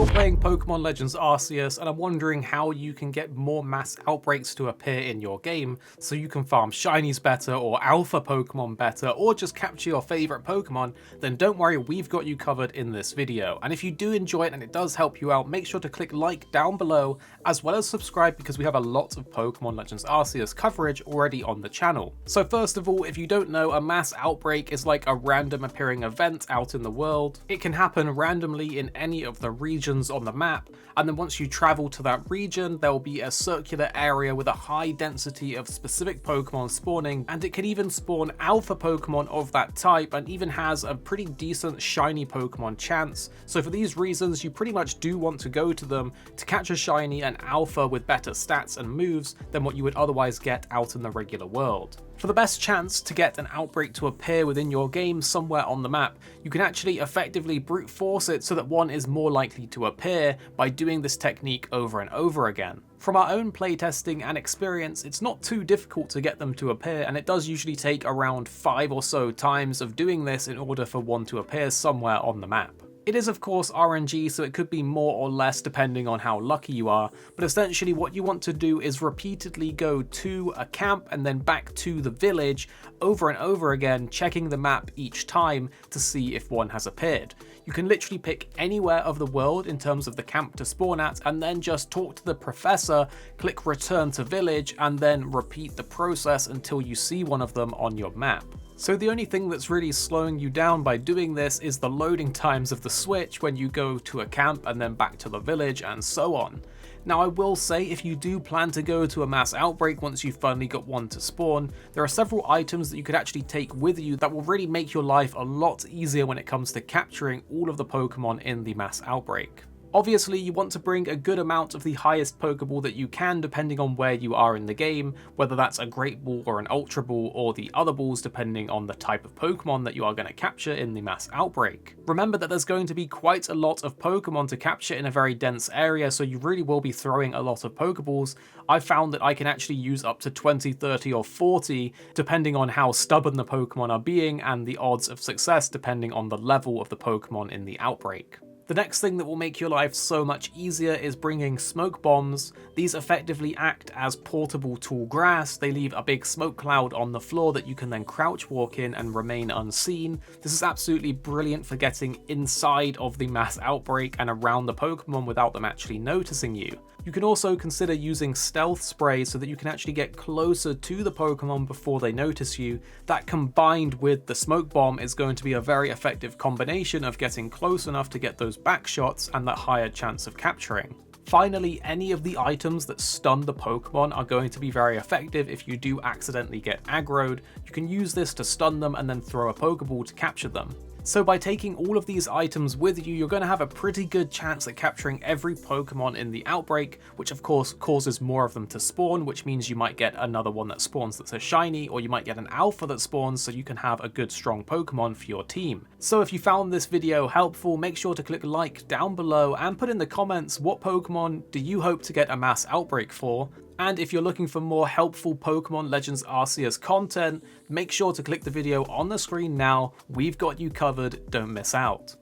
you're playing Pokemon Legends Arceus and are wondering how you can get more mass outbreaks to appear in your game so you can farm shinies better or alpha Pokemon better or just capture your favourite Pokemon, then don't worry, we've got you covered in this video. And if you do enjoy it and it does help you out, make sure to click like down below as well as subscribe because we have a lot of Pokemon Legends Arceus coverage already on the channel. So first of all, if you don't know, a mass outbreak is like a random appearing event out in the world. It can happen randomly in any of the regions on the map, and then once you travel to that region, there will be a circular area with a high density of specific Pokemon spawning, and it can even spawn alpha Pokemon of that type and even has a pretty decent shiny Pokemon chance. So for these reasons, you pretty much do want to go to them to catch a shiny and alpha with better stats and moves than what you would otherwise get out in the regular world. For the best chance to get an outbreak to appear within your game somewhere on the map, you can actually effectively brute force it so that one is more likely to appear by doing this technique over and over again. From our own playtesting and experience, it's not too difficult to get them to appear, and it does usually take around 5 or so times of doing this in order for one to appear somewhere on the map. It is of course RNG, so it could be more or less depending on how lucky you are, but essentially what you want to do is repeatedly go to a camp and then back to the village over and over again, checking the map each time to see if one has appeared. You can literally pick anywhere of the world in terms of the camp to spawn at, and then just talk to the professor, click return to village, and then repeat the process until you see one of them on your map. So the only thing that's really slowing you down by doing this is the loading times of the Switch when you go to a camp and then back to the village and so on. Now I will say, if you do plan to go to a mass outbreak once you've finally got one to spawn, there are several items that you could actually take with you that will really make your life a lot easier when it comes to capturing all of the Pokemon in the mass outbreak. Obviously, you want to bring a good amount of the highest Pokeball that you can depending on where you are in the game, whether that's a Great Ball or an Ultra Ball or the other balls depending on the type of Pokemon that you are going to capture in the mass outbreak. Remember that there's going to be quite a lot of Pokemon to capture in a very dense area, so you really will be throwing a lot of Pokeballs. I've found that I can actually use up to 20, 30 or 40 depending on how stubborn the Pokemon are being and the odds of success depending on the level of the Pokemon in the outbreak. The next thing that will make your life so much easier is bringing smoke bombs. These effectively act as portable tall grass. They leave a big smoke cloud on the floor that you can then crouch walk in and remain unseen. This is absolutely brilliant for getting inside of the mass outbreak and around the Pokemon without them actually noticing you. You can also consider using stealth spray so that you can actually get closer to the Pokemon before they notice you. That combined with the smoke bomb is going to be a very effective combination of getting close enough to get those back shots and that higher chance of capturing. Finally, any of the items that stun the Pokemon are going to be very effective if you do accidentally get aggroed. You can use this to stun them and then throw a Pokeball to capture them. So by taking all of these items with you, you're going to have a pretty good chance at capturing every Pokemon in the outbreak, which of course causes more of them to spawn, which means you might get another one that spawns that's a shiny, or you might get an alpha that spawns so you can have a good strong Pokemon for your team. So if you found this video helpful, make sure to click like down below and put in the comments what Pokemon do you hope to get a mass outbreak for. And if you're looking for more helpful Pokemon Legends Arceus content, make sure to click the video on the screen now. We've got you covered, don't miss out.